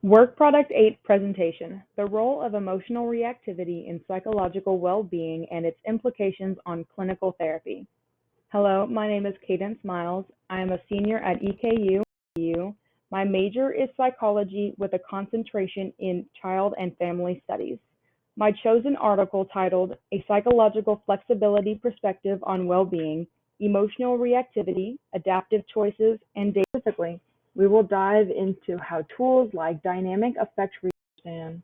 Work Product 8 Presentation: The Role of Emotional Reactivity in Psychological Well-Being and Its Implications on Clinical Therapy. Hello, my name is Cadence Miles. I am a senior at EKU. My major is psychology with a concentration in child and family studies. My chosen article titled A Psychological Flexibility Perspective on Well-Being, Emotional Reactivity, Adaptive Choices, and Data. Specifically, we will dive into how tools like dynamic affect research,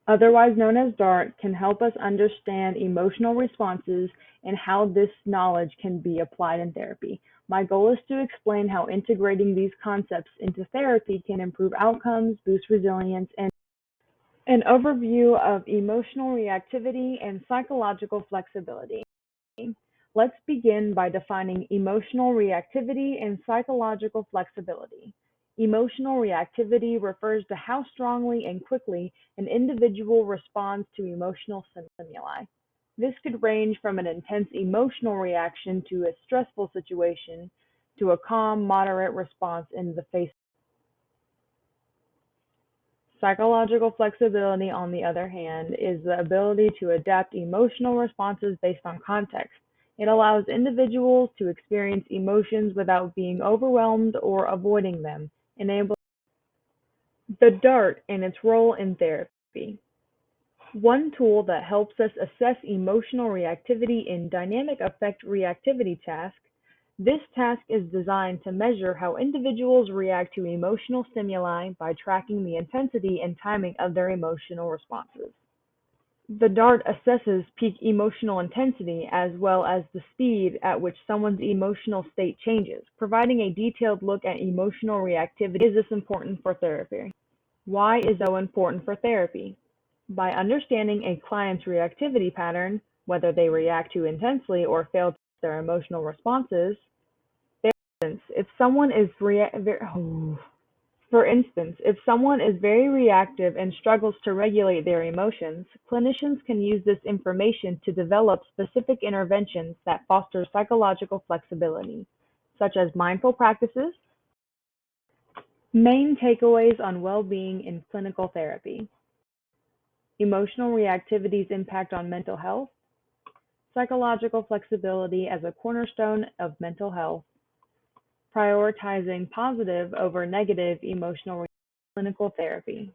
otherwise known as DART, can help us understand emotional responses and how this knowledge can be applied in therapy. My goal is to explain how integrating these concepts into therapy can improve outcomes, boost resilience, and an overview of emotional reactivity and psychological flexibility. Let's begin by defining emotional reactivity and psychological flexibility. Emotional reactivity refers to how strongly and quickly an individual responds to emotional stimuli. This could range from an intense emotional reaction to a stressful situation to a calm, moderate response in the face. Psychological flexibility, on the other hand, is the ability to adapt emotional responses based on context. It allows individuals to experience emotions without being overwhelmed or avoiding them, enabling the DART and its role in therapy. One tool that helps us assess emotional reactivity in dynamic affect reactivity task. This task is designed to measure how individuals react to emotional stimuli by tracking the intensity and timing of their emotional responses. The DART assesses peak emotional intensity as well as the speed at which someone's emotional state changes, providing a detailed look at emotional reactivity. Is this important for therapy? Why is it so important for therapy? By understanding a client's reactivity pattern, whether they react too intensely or fail to their emotional responses. For instance, if someone is very reactive and struggles to regulate their emotions, clinicians can use this information to develop specific interventions that foster psychological flexibility, such as mindful practices. Main takeaways on well-being in clinical therapy: emotional reactivity's impact on mental health, psychological flexibility as a cornerstone of mental health, prioritizing positive over negative emotional clinical therapy.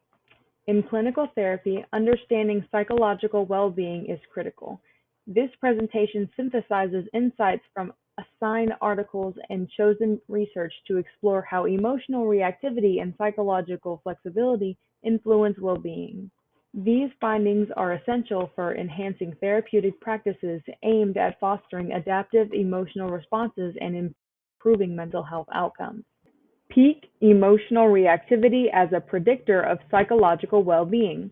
In clinical therapy, understanding psychological well-being is critical. This presentation synthesizes insights from assigned articles and chosen research to explore how emotional reactivity and psychological flexibility influence well-being. These findings are essential for enhancing therapeutic practices aimed at fostering adaptive emotional responses and improving mental health outcomes. Peak emotional reactivity as a predictor of psychological well-being.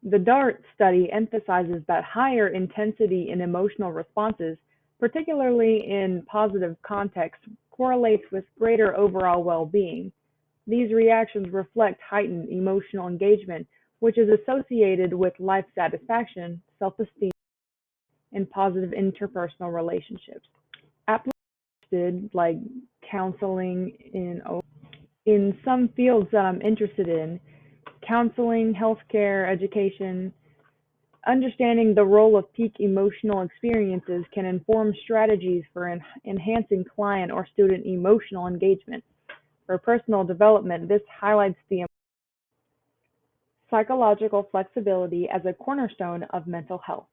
The DART study emphasizes that higher intensity in emotional responses, particularly in positive contexts, correlates with greater overall well-being. These reactions reflect heightened emotional engagement, which is associated with life satisfaction, self-esteem, and positive interpersonal relationships. Applications like counseling in some fields that I'm interested in, counseling, healthcare, education. Understanding the role of peak emotional experiences can inform strategies for enhancing client or student emotional engagement. For personal development, this highlights the psychological flexibility as a cornerstone of mental health.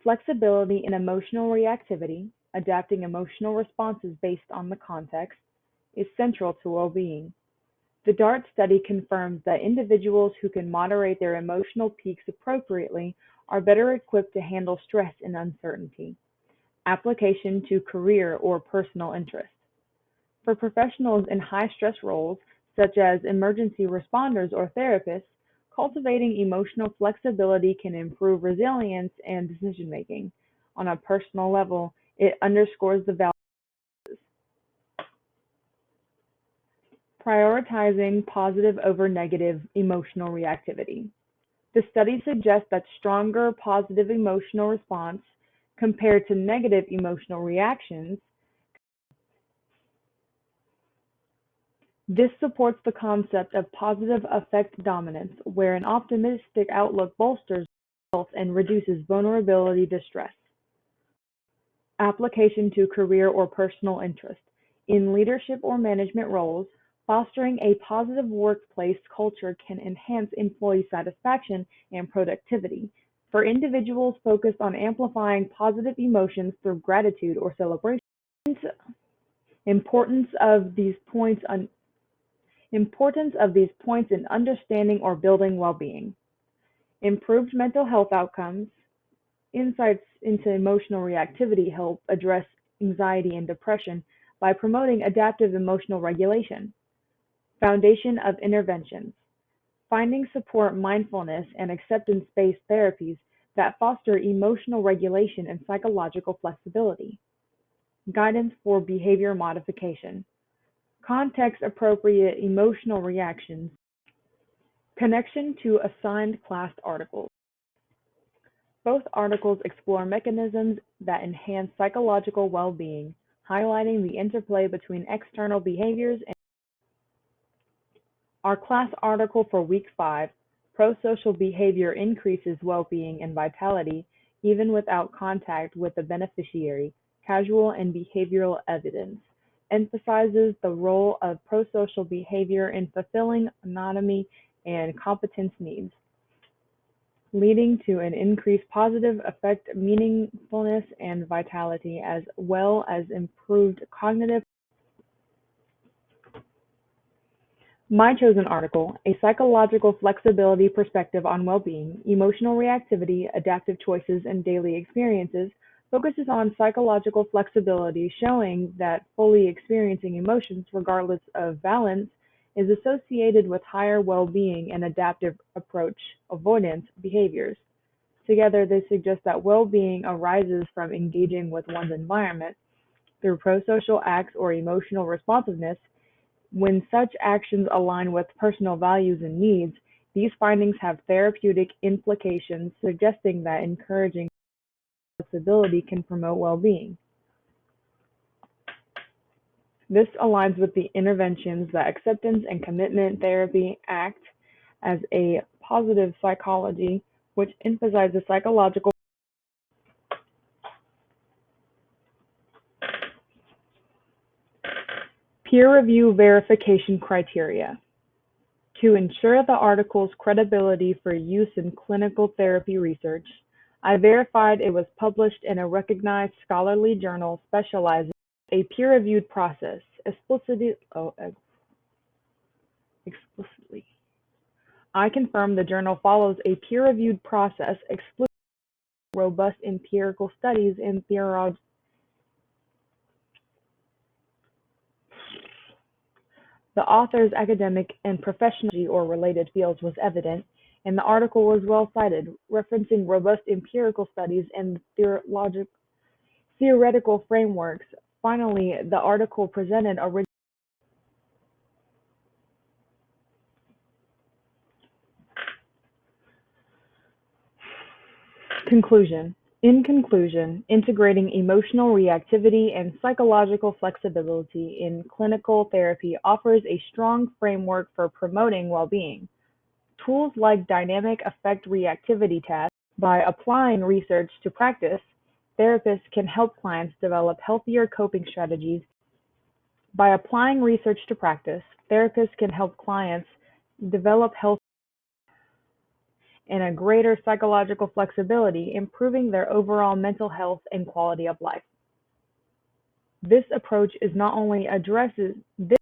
Flexibility in emotional reactivity, adapting emotional responses based on the context, is central to well-being. The DART study confirms that individuals who can moderate their emotional peaks appropriately are better equipped to handle stress and uncertainty. Application to career or personal interest. For professionals in high-stress roles, such as emergency responders or therapists, cultivating emotional flexibility can improve resilience and decision-making. On a personal level, it underscores the value prioritizing positive over negative emotional reactivity. The study suggests that stronger positive emotional response compared to negative emotional reactions This supports the concept of positive affect dominance, where an optimistic outlook bolsters health and reduces vulnerability to stress. Application to career or personal interest. In leadership or management roles, fostering a positive workplace culture can enhance employee satisfaction and productivity. For individuals focused on amplifying positive emotions through gratitude or celebration, importance of these points in understanding or building well-being. Improved mental health outcomes. Insights into emotional reactivity help address anxiety and depression by promoting adaptive emotional regulation. Foundation of interventions. Finding support mindfulness and acceptance-based therapies that foster emotional regulation and psychological flexibility. Guidance for behavior modification. Context-appropriate emotional reactions. Connection to assigned class articles. Both articles explore mechanisms that enhance psychological well-being, highlighting the interplay between external behaviors and our class article for week 5, Pro-social behavior increases well-being and vitality even without contact with the beneficiary, casual and behavioral evidence, emphasizes the role of pro-social behavior in fulfilling autonomy and competence needs, leading to an increased positive affect meaningfulness and vitality, as well as improved cognitive. My chosen article, A Psychological Flexibility Perspective on Well-Being, Emotional Reactivity, Adaptive Choices, and Daily Experiences, focuses on psychological flexibility, showing that fully experiencing emotions, regardless of balance, is associated with higher well-being and adaptive approach avoidance behaviors. Together, they suggest that well-being arises from engaging with one's environment through prosocial acts or emotional responsiveness. When such actions align with personal values and needs, these findings have therapeutic implications, suggesting that encouraging flexibility can promote well-being. This aligns with the interventions that acceptance and commitment therapy act as a positive psychology, which emphasizes psychological peer review verification criteria. To ensure the article's credibility for use in clinical therapy research, I verified it was published in a recognized scholarly journal specializing in a peer-reviewed process. Explicitly. I confirm the journal follows a peer-reviewed process explicitly robust empirical studies in the author's academic and professional or related fields was evident, and the article was well cited, referencing robust empirical studies and theoretical frameworks. Finally, the article presented a conclusion. In conclusion, integrating emotional reactivity and psychological flexibility in clinical therapy offers a strong framework for promoting well-being. Tools like dynamic affect reactivity tests. By applying research to practice, therapists can help clients develop healthier coping strategies. By applying research to practice, therapists can help clients develop health and a greater psychological flexibility, improving their overall mental health and quality of life. This approach is not only addresses this